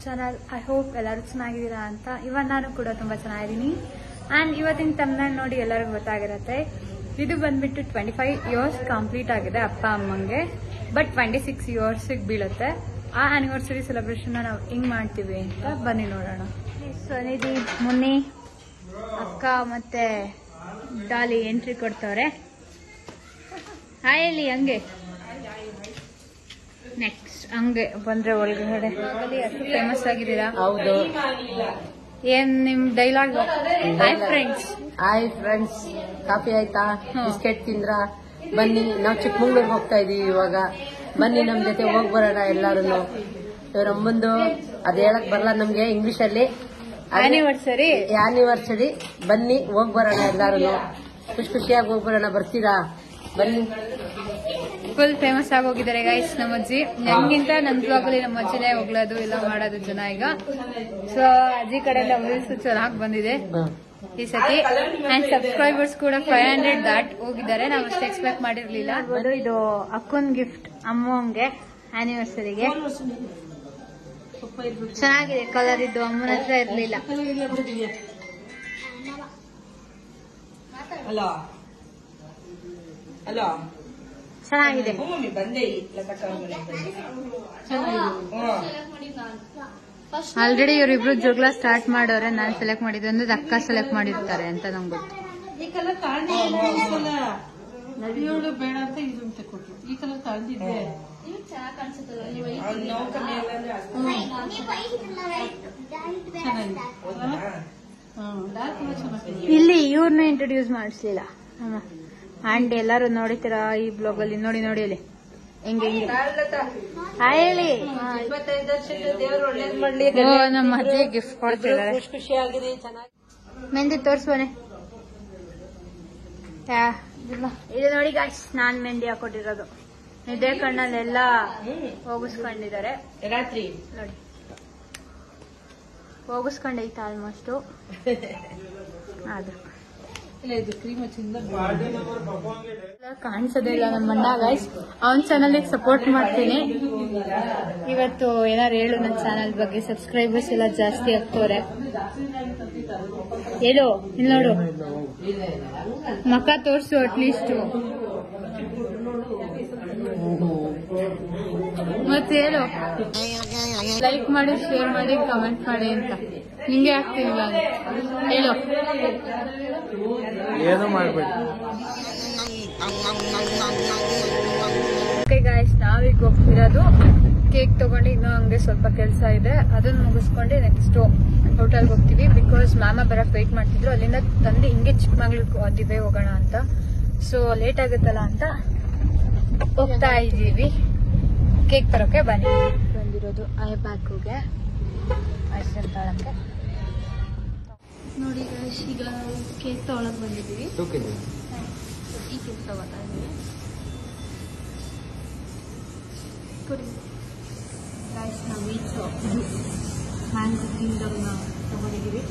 Channel. I hope ಎಲ್ಲರೂ ಚೆನ್ನಾಗಿದ್ದೀರಾ ಅಂತ. ಇವತ್ತು ನಾನು ಕೂಡ ತುಂಬ ಚೆನ್ನಾಗಿದ್ದೀನಿ. ಆ್ಯಂಡ್ ಇವತ್ತಿನ ತಮ್ಮನ ನೋಡಿ ಎಲ್ಲರಿಗೂ ಗೊತ್ತಾಗಿರುತ್ತೆ. ಇದು ಬಂದ್ಬಿಟ್ಟು 25 ಇಯರ್ಸ್ ಕಂಪ್ಲೀಟ್ ಆಗಿದೆ ಅಪ್ಪ ಅಮ್ಮಂಗೆ. ಬಟ್ 26 ಇಯರ್ಸಿಗೆ ಬೀಳುತ್ತೆ. ಆ ಆನಿವರ್ಸರಿ ಸೆಲೆಬ್ರೇಷನ್ ನಾವು ಹೆಂಗ್ ಮಾಡ್ತೀವಿ ಅಂತ ಬನ್ನಿ ನೋಡೋಣ. ಸನಿಧಿ, ಮುನ್ನಿ, ಅಕ್ಕ ಮತ್ತೆ ಡಾಲಿ ಎಂಟ್ರಿ ಕೊಡ್ತವ್ರೆ. ಹಾಯ್ ಹೇಳಿ ಹಂಗೆ. ನೆಕ್ಸ್ಟ್ ಹಂಗೆ ಬಂದ್ರೆ ಒಳಗಡೆ ಅಷ್ಟು ಫೇಮಸ್ ಆಗಿದ್ದೀರಾ? ಹೌದು. ಏನ್ ನಿಮ್ dialogue? Hi friends. Hi friends, coffee ಆಯ್ತಾ? ಬಿಸ್ಕೆಟ್ ತಿಂದ್ರ? ಬನ್ನಿ, ನಾವು ಚಿಕ್ಕಮಂಗ್ಳೂರ್ಗೆ ಹೋಗ್ತಾ ಇದೀವಿ ಇವಾಗ. ಬನ್ನಿ ನಮ್ ಜೊತೆ ಹೋಗ್ ಬರೋಣ ಎಲ್ಲಾರು. ಇವ್ರಮ್ಮಂದು ಅದ್ ಹೇಳಕ್ ಬರಲ್ಲ ನಮ್ಗೆ ಇಂಗ್ಲಿಷ್ ಅಲ್ಲಿ. ಆನಿವರ್ಸರಿ ಬನ್ನಿ ಹೋಗ್ ಬರೋಣ ಎಲ್ಲಾರು. ಖುಷಿಯಾಗಿ ಹೋಗ್ ಬರೋಣ. ಬರ್ತೀರಾ? ಬನ್ನಿ. ಫುಲ್ ಫೇಮಸ್ ಆಗಿ ಹೋಗಿದ್ದಾರೆ ಗೈಸ್ ನಮ್ಮ ಅಜ್ಜಿ. ನನ್ಗಿಂತ ನನ್ ಬ್ಲಾಗಲ್ಲಿ ನಮ್ಮ ಅಜ್ಜಿನೇ ಹೋಗ್ಲೋದು ಎಲ್ಲ ಮಾಡೋದು ಜನ ಈಗ. ಸೊ ಅಜ್ಜಿ ಕಡೆಯಿಂದ ರೀಲ್ಸ್ ಚೆನ್ನಾಗಿ ಬಂದಿದೆ ಈ ಸತಿ. ಅಂಡ್ ಸಬ್ಸ್ಕ್ರೈಬರ್ಸ್ ಕೂಡ 500 ದಾಟ್ ಹೋಗಿದ್ದಾರೆ. ನಾವು ಅಷ್ಟು ಎಕ್ಸ್ಪೆಕ್ಟ್ ಮಾಡಿರ್ಲಿಲ್ಲ. ಇದು ಅಕ್ಕನ್ ಗಿಫ್ಟ್ ಅಮ್ಮಂಗೆ ಆನಿವರ್ಸರಿಗೆ. ಚೆನ್ನಾಗಿದೆ ಕಲರ್. ಇದು ಅಮ್ಮನ ಹತ್ರ ಇರ್ಲಿಲ್ಲ. ಚೆನ್ನಾಗಿದೆ. ಆಲ್ರೆಡಿ ಇವರಿಬ್ರು ಜೋಗ್ಲ ಸ್ಟಾರ್ಟ್ ಮಾಡೋರೆ. ನಾನು ಸೆಲೆಕ್ಟ್ ಮಾಡಿದ್ದು ಅಂದ್ರೆ ಅಕ್ಕ ಸೆಲೆಕ್ಟ್ ಮಾಡಿರ್ತಾರೆ ಅಂತ ನಂಗೆ ಗೊತ್ತು. ಬೇಡ ಅಂತ ಇದು ಕೊಟ್ರು. ಈ ಕಲರ್ ತಗೊಂಡಿದ್ದೆ. ಇಲ್ಲಿ ಇವ್ರನ್ನ ಇಂಟ್ರೊಡ್ಯೂಸ್ ಮಾಡಿಸ್ಲಿಲ್ಲ. ಅಂಡ್ ಎಲ್ಲಾರು ನೋಡಿತೀರಾ ಈ ಬ್ಲಾಗ್ ಅಲ್ಲಿ. ನೋಡಿ ನೋಡಿ ಅಲ್ಲಿ ಹೆಂಗೆ ಹೇಳಿ. ನಮ್ಮ ಅಜ್ಜಿ ಗಿಫ್ಟ್ ಕೊಡ್ತಿದ್ದಾರೆ. ಖುಷಿಯಾಗಿದೆ. ಚೆನ್ನಾಗಿ ಮೆಹಂದಿ ತೋರ್ಸುವನೆ. ಇದು ನೋಡಿ ಗಾಯ್ಸ್, ನಾನ್ ಮೆಹಂದಿ ಹಾಕೊಟ್ಟಿರೋದು. ಇದೇ ಕಣ್ಣಲ್ಲೆಲ್ಲ ಹೋಗಿಸ್ಕೊಂಡಿದ್ದಾರೆ. ರಾತ್ರಿ ನೋಡಿ ಹೋಗಿಸ್ಕೊಂಡೈತೆ ಆಲ್ಮೋಸ್ಟ್. ಅದು ಕಾಣಿಸೋದೇ ಇಲ್ಲ ನಮ್ಮ ಅಣ್ಣ ಗೈಸ್. ಅವನ್ ಚಾನಲ್ ಸಪೋರ್ಟ್ ಮಾಡ್ತೀನಿ. ಇವತ್ತು ಏನಾರು ಹೇಳು ನನ್ನ ಚಾನಲ್ ಬಗ್ಗೆ. ಸಬ್ಸ್ಕ್ರೈಬರ್ಸ್ ಎಲ್ಲ ಜಾಸ್ತಿ ಆಗ್ತವ್ರೆ. ಹೇಳು. ಇಲ್ಲಿ ನೋಡು, ಮಕ್ಕ ತೋರ್ಸು ಅಟ್ಲೀಸ್ಟ್. ಮತ್ತೆ ಹೇಳು, ಲೈಕ್ ಮಾಡಿ, ಶೇರ್ ಮಾಡಿ, ಕಮೆಂಟ್ ಮಾಡಿ ಅಂತ. ನಿಂಗೆ ಆಗ್ತಿಲ್ಲ ಹೇಳು. ಏನು ಮಾಡ್ಬೇಡಿ. ಓಕೆ ಗಾಯ್ಸ್, ನಾವೀಗ ಹೋಗ್ತಿರೋದು ಕೇಕ್ ತಗೊಂಡು. ಇನ್ನೂ ಹಂಗೆ ಸ್ವಲ್ಪ ಕೆಲಸ ಇದೆ, ಅದನ್ನ ಮುಗಿಸ್ಕೊಂಡು ನೆಕ್ಸ್ಟ್ ಹೋಟೆಲ್ಗೆ ಹೋಗ್ತೀವಿ. ಬಿಕಾಸ್ ಮಾಮ ಬರಕ್ ವೇಟ್ ಮಾಡ್ತಿದ್ರು. ಅಲ್ಲಿಂದ ತಂದು ಹಿಂಗೆ ಚಿಕ್ಕಮಂಗ್ಳೂರ್ಗೆ ದಿವೇ ಹೋಗೋಣ ಅಂತ. ಸೊ ಲೇಟ್ ಆಗುತ್ತಲ್ಲ ಅಂತ ಹೋಗ್ತಾ ಇದ್ದೀವಿ ಕೇಕ್ ತರೋಕೆ. ಬನ್ನಿ. ಬಂದಿರೋದು ಐ ಬ್ಯಾಗ್ಗೆ ಐಸ್ ಕ್ರೀಮ್ ತಗೊಳಕ್ಕೆ. ನೋಡಿ ಗೈಸ್, ಈಗ ನಾವು ಕೇಕ್ ತಗೊಳಕ್ ಬಂದಿದ್ದೀವಿ. ಈ ಕೇಕ್ ತಗೋತಾ ಇದ್ದೀವಿ. ಗೈಸ್, ನಾವು ಇದು ಮ್ಯಾಂಗೋ ಕಿಂಗ್ಡಮ್ನ ತಗೊಂಡಿದ್ದೀವಿ.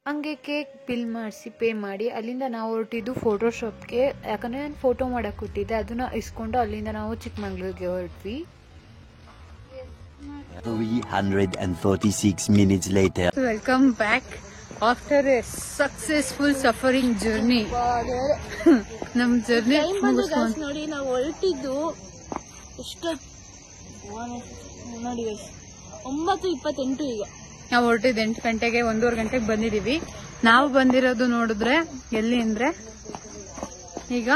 ಹಂಗೆ ಕೇಕ್ ಬಿಲ್ ಮಾಡಿಸಿ ಪೇ ಮಾಡಿ ಅಲ್ಲಿಂದ ನಾವು ಹೊರಟಿದ್ದು ಫೋಟೋಶಾಪ್ಗೆ. ಯಾಕಂದರೆ ನಾನು ಫೋಟೋ ಮಾಡೋಕ್ಕೆ ಕೊಟ್ಟಿದ್ದೆ, ಅದನ್ನು ಇಸ್ಕೊಂಡು ಅಲ್ಲಿಂದ ನಾವು ಚಿಕ್ಕಮಂಗ್ಳೂರಿಗೆ ಹೊರಟ್ವಿ. 346 minutes later. Welcome back after A successful suffering journey. ನಮ್ಮ ಜರ್ನಿ ನೋಡಿ, ನಾವು ಹೊರಟಿದ್ದು ಎಷ್ಟು ನೋಡಿ 9:28. ಈಗ ನಾವು ಹೊರಟಿದ್ದು 8 ಗಂಟೆಗೆ. 1:30 ಗಂಟೆಗೆ ಬಂದಿದ್ದೀವಿ. ನಾವು ಬಂದಿರೋದು ನೋಡಿದ್ರೆ ಎಲ್ಲಿ ಅಂದ್ರೆ ಈಗ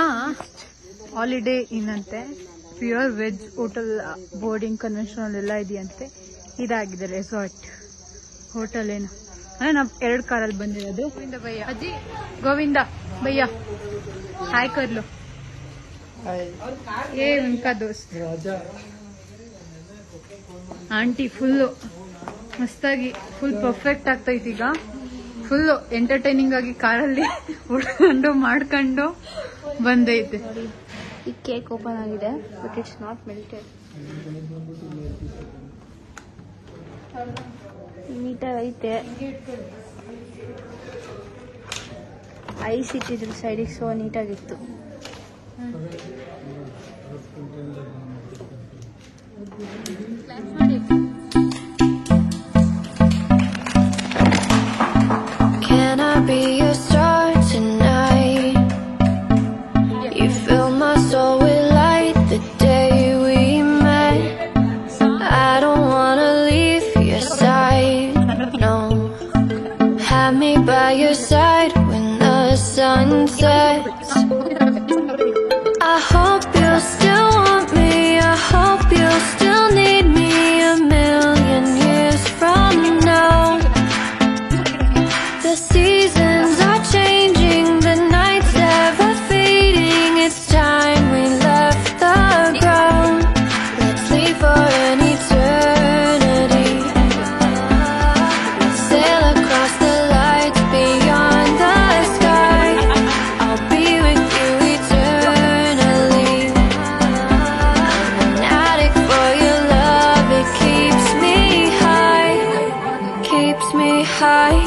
ಹಾಲಿಡೇ ಇನ್ನಂತೆ pure veg hotel. Boarding conventional ಎಲ್ಲ ಇದೆಯಂತೆ. ಇದಾಗಿದೆ ರೆಸಾರ್ಟ್ ಹೋಟೆಲ್. ಏನು ಅಂದ್ರೆ ನಾವು 2 ಕಾರಲ್ಲಿ ಬಂದಿರೋದು. ಗೋವಿಂದ ಭಯ್ಯ, ಅಜ್ಜಿ ಗೋವಿಂದ ಭಯ್ಯ ಹಾಯ್ ಕರ್ಲು. ಏ ಉನ್ಕಾ ದೋಸ್ತ್ ಆಂಟಿ ಫುಲ್ಲು ಮಸ್ತಾಗಿ ಫುಲ್ ಪರ್ಫೆಕ್ಟ್ ಆಗ್ತೈತಿ. ಈಗ ಫುಲ್ಲು ಎಂಟರ್ಟೈನಿಂಗ್ ಆಗಿ ಕಾರಲ್ಲಿ ಉಳ್ಕೊಂಡು ಮಾಡ್ಕೊಂಡು ಬಂದೈತೆ. ಈ ಕೇಕ್ ಓಪನ್ ಆಗಿದೆ, ಬಟ್ ಇಟ್ಸ್ ನಾಟ್ ಮೆಲ್ಟೆಡ್. ನೀಟಾಗಿ ಐತೆ. ಐಸ್ ಇಟ್ಟಿದ್ರು ಸೈಡಿಗೆ, so ನೀಟಾಗಿತ್ತು. have me by your side when the sun sets. I hope you'll still want me, I hope you'll still need me a million years from now. The seasons are changing, the nights ever fading, it's time we left the ground. Let's leave for an eternity. Let's sail across the lights beyond the sky. I'll be with you eternally. I'm an addict for your love, it keeps me high, keeps me high.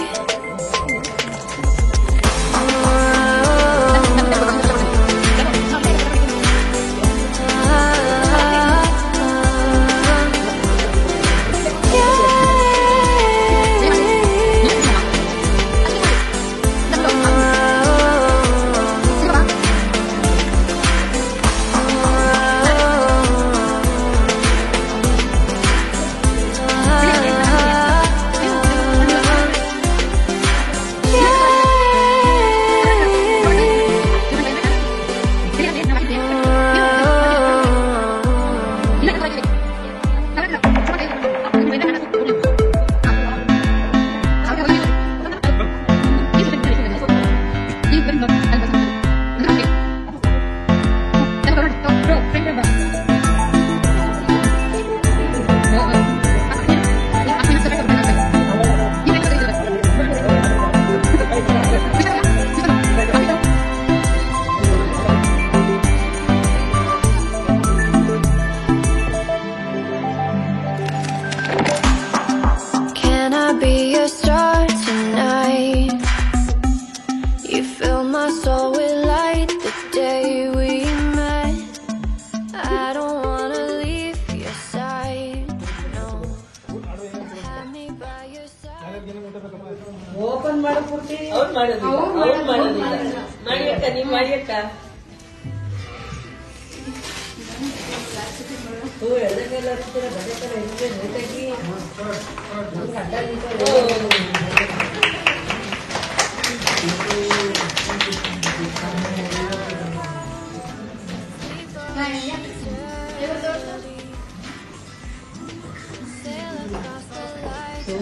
Open ಮಾಡೋ ಪೂರ್ತಿ ಅವ್ರು ಮಾಡೋದಿಲ್ಲ ಮಾಡಿ ಅಕ್ಕ ನೀವ್ ಮಾಡಿ ಅಕ್ಕ ಎಳ್ಳೆಲ್ಲ ಹಚ್ಚಿದ್ರೆ ಬಟ್ಟೆ ತರ ಹೆಂಗೆ ನೀಟಾಗಿ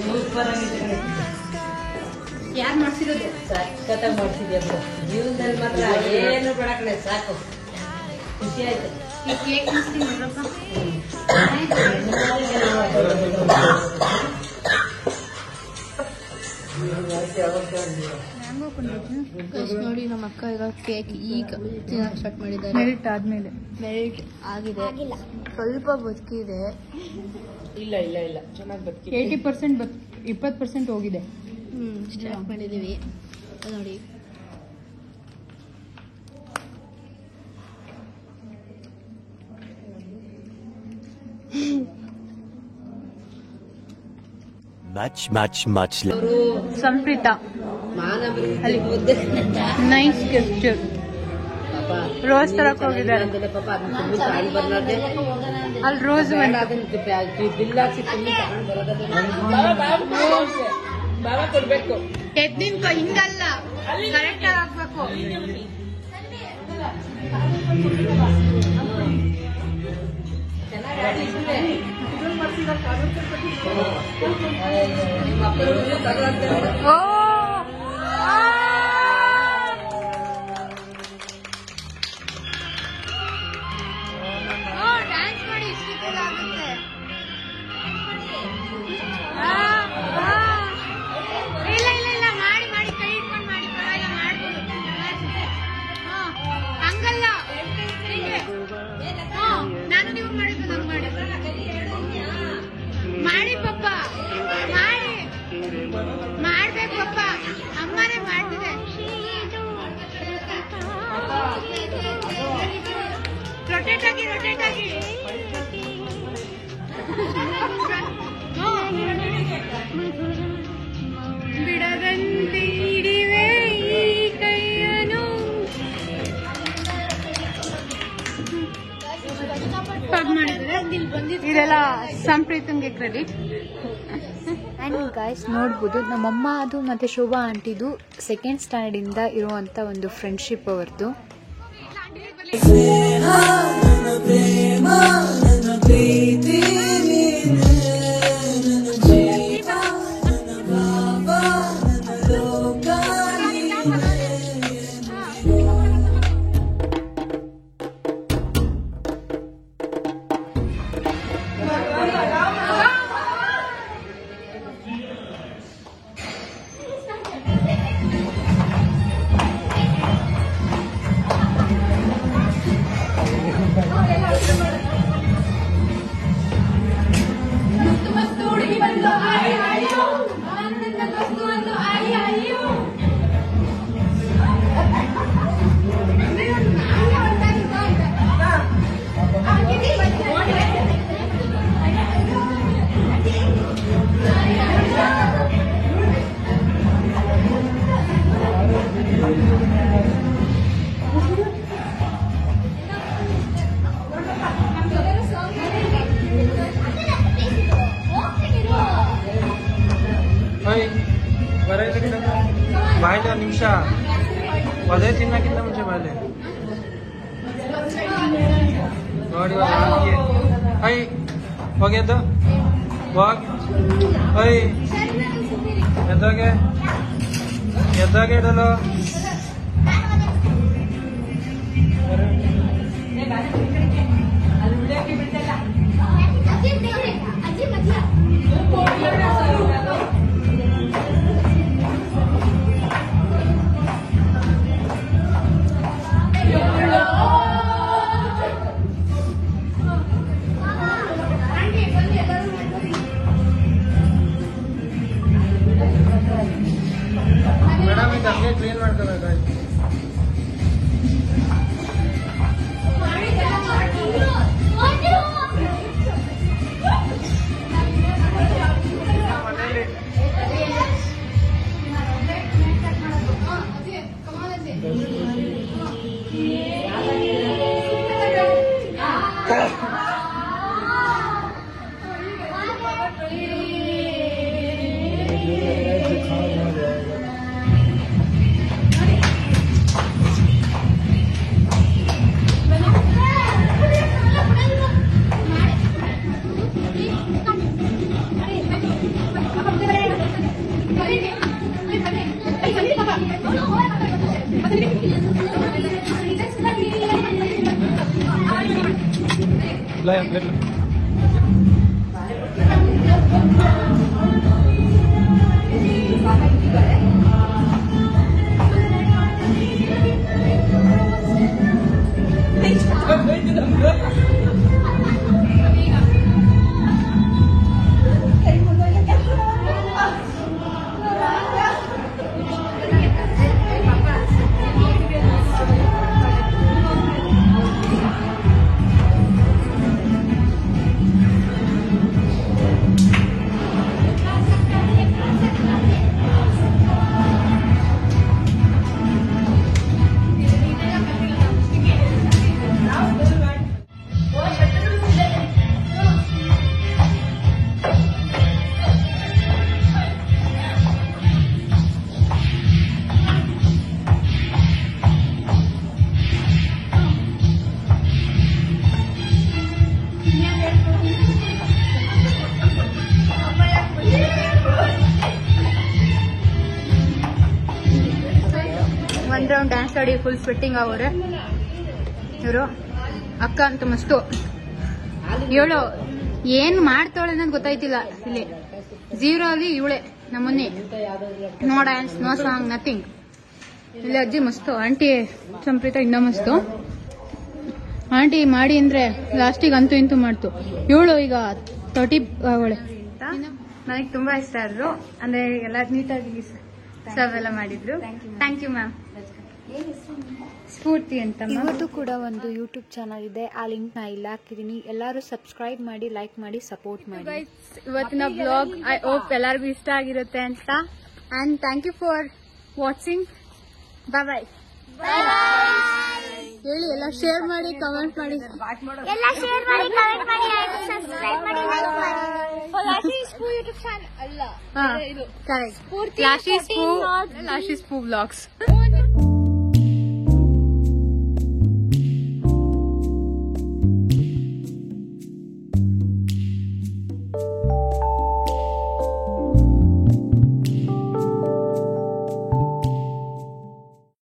ಸೂಪರ್ ಆಗಿದೆ. ಯಾರು ಮಾಡ್ಸಿರೋದು? ಸಖತ್ತಾಗಿ ಮಾಡ್ಸಿದ್ಯಾ ಜೀವನದಲ್ಲಿ ಮಾತ್ರ ಏನು ಬೇಡ ಕಡೆ ಸಾಕು ಖುಷಿ ಆಯ್ತು. ನೋಡಿ ನಮ್ಮ ಅಕ್ಕ ಈಗ ಕೇಕ್ ಈಗ ತಿನ್ನಕ್ ಸ್ಟಾರ್ಟ್ ಮಾಡಿದ್ದಾರೆ. ಮೆಲ್ಟ್ ಆದ್ಮೇಲೆ ಮೆಲ್ಟ್ ಆಗಿದೆ, ಸ್ವಲ್ಪ ಬದುಕಿದೆ. ಇಲ್ಲ ಇಲ್ಲ ಇಲ್ಲ ಚೆನ್ನಾಗಿ ಬದುಕಿ 80% 20% ಹೋಗಿದೆ. ಸ್ಟಾರ್ಟ್ ಮಾಡಿದೀವಿ ನೋಡಿ. much ಸಂಪ್ರೀತಾ ಅಲ್ಲಿ ಮುದ್ದೆ ನೈಸ್ ಗಿಫ್ಟ್ ರೋಸ್ ತರಕ್ ಹೋಗಿದ್ದಾರೆ. ಪಾಪ ಅದನ್ನ ತುಂಬಿ ತಗೊಂಡು ಬರ್ಲಾರ್ದೆ ಅಲ್ಲಿ ರೋಸ್ ಬಿಲ್ ಹಾಕ್ಸಿ ತುಂಬಿ ತಗೊಂಡು ಬರೋದಾದ್ರೆ ಬಾಬಾ ಕೊಡ್ಬೇಕು. ಎದ್ ನಿಂತು ಹಿಂಗಲ್ಲ, ಕರೆಕ್ಟ್ ಆಗಿ ಹಾಕ್ಬೇಕು. ಡ್ಯಾನ್ಸ್ ಮಾಡಿ ಇಷ್ಟು ಆಗುತ್ತೆ. ಇಲ್ಲ ಇಲ್ಲ ಇಲ್ಲ ಮಾಡಿ ಮಾಡಿ ಕೈ ಇಟ್ಕೊಂಡು ಮಾಡಿ, ಪರವಾಗಿಲ್ಲ ಮಾಡ್ಬೋದು. ಹಂಗಲ್ಲ, ನಾನು ನೀವು ಮಾಡಿದ್ದು ನಂಗೆ ಮಾಡಿ ಮಾಡಿ ಪಪ್ಪ ಮಾಡಿ ಮಾಡ್ಬೇಕು ಪಪ್ಪ. ಅಮ್ಮನೇ ಮಾಡ್ತಿದೆ. ರೊಟೇಟ್ ಆಗಿ ರೊಟೇಟ್ ಆಗಿ ಬಿಡದಂತೆ ಹಿಡಿವೆ ಈ ಕೈಯನು. ಇದೆಲ್ಲ ಸಂಪ್ರೀತಂಗೆ ಕ್ರೆಡಿಟ್. ಆ್ಯಂಡ್ ಗಾಯ್ಸ್ ನೋಡ್ಬೋದು ನಮ್ಮಮ್ಮ ಅದು ಮತ್ತು ಶೋಭಾ ಆಂಟಿದು ಸೆಕೆಂಡ್ ಸ್ಟ್ಯಾಂಡರ್ಡಿಂದ ಇರುವಂಥ ಒಂದು ಫ್ರೆಂಡ್ಶಿಪ್ ಅವ್ರದ್ದು. ಬಾಯ್ಲೆ ಒಂದು ನಿಮಿಷ ಒದೇ ತಿನ್ನಕ್ಕಿಂತ ಮುಂಚೆ ಬಾಯ್ಲೆ ನೋಡಿ ಹೈ ಹೋಗ್ಯದ್ದು ಹೋಗಿ ಹೈ ಎದ್ದಾಗೆ ಇಡಲು ಮೇಡಮ್ ಇದು ಹಂಗೆ ಕ್ಲೀನ್ ಮಾಡ್ಕೋಬೇಕಾಯ್ತು. ಒಂದು ರೌಂಡ್ ಡ್ಯಾನ್ಸ್ ಆಡಿ ಫುಲ್ ಸ್ವೆಟ್ಟಿಂಗ್ ಅವರೆ ಇವರು. ಅಕ್ಕ ಅಂತ ಮಸ್ತು ಇವಳು ಏನ್ ಮಾಡ್ತಾವಳೆ ಅನ್ನೋದು ಗೊತ್ತಾಯ್ತಿಲ್ಲ. ಇಲ್ಲಿ 0 ಅಲ್ಲಿ ಇವಳೆ ನಮ್ಮನ್ನಿ. No dance, no song, nothing. ಇಲ್ಲಿ ಅಜ್ಜಿ ಮಸ್ತು. ಆಂಟಿ ಸಂಪ್ರೀತ ಇನ್ನೂ ಮಸ್ತು. ಆಂಟಿ ಮಾಡಿ ಅಂದ್ರೆ ಲಾಸ್ಟಿಗೆ ಅಂತೂ ಇಂತೂ ಮಾಡ್ತು. ಇವಳು ಈಗ 30 ಅವಳೆ. ನನಗೆ ತುಂಬಾ ಇಷ್ಟ ಆದ್ರು. ಅಂದ್ರೆ ಎಲ್ಲ ನೀಟಾಗಿ ಸರ್ವ್ ಎಲ್ಲ ಮಾಡಿದ್ರು. Thank you ma'am. ಸ್ಫೂರ್ತಿ ಅಂತ. ಇವತ್ತು ಕೂಡ ಒಂದು ಯೂಟ್ಯೂಬ್ ಚಾನಲ್ ಇದೆ, ಆ ಲಿಂಕ್ ನ ಇಲ್ಲಿ ಹಾಕಿದೀನಿ. ಎಲ್ಲರೂ ಸಬ್ಸ್ಕ್ರೈಬ್ ಮಾಡಿ, ಲೈಕ್ ಮಾಡಿ, ಸಪೋರ್ಟ್ ಮಾಡಿ. ಇವತ್ತಿನ ಬ್ಲಾಗ್ ಐ ಹೋಪ್ ಎಲ್ಲರಿಗೂ ಇಷ್ಟ ಆಗಿರುತ್ತೆ ಅಂತ. And thank you for watching. Bye bye. ಹೇಳಿ ಎಲ್ಲ ಶೇರ್ ಮಾಡಿ, ಕಮೆಂಟ್ ಮಾಡಿ. ಎಲ್ಲ ಶೇರ್ ಮಾಡಿ, ಕಮೆಂಟ್ ಮಾಡಿ, ಸಬ್ಸ್ಕ್ರೈಬ್ ಮಾಡಿ, ಲೈಕ್ ಮಾಡಿ. ಚಾನ್ ಅಲ್ಲ ಹಾ ಇದು ಕರೆಕ್ಟ್ ಸ್ಫೂರ್ತಿ ಲಾಶೀಸ್ 14 not ಲಾಶೀಸ್ ಪೂ ವ್ಲಾಗ್ಸ್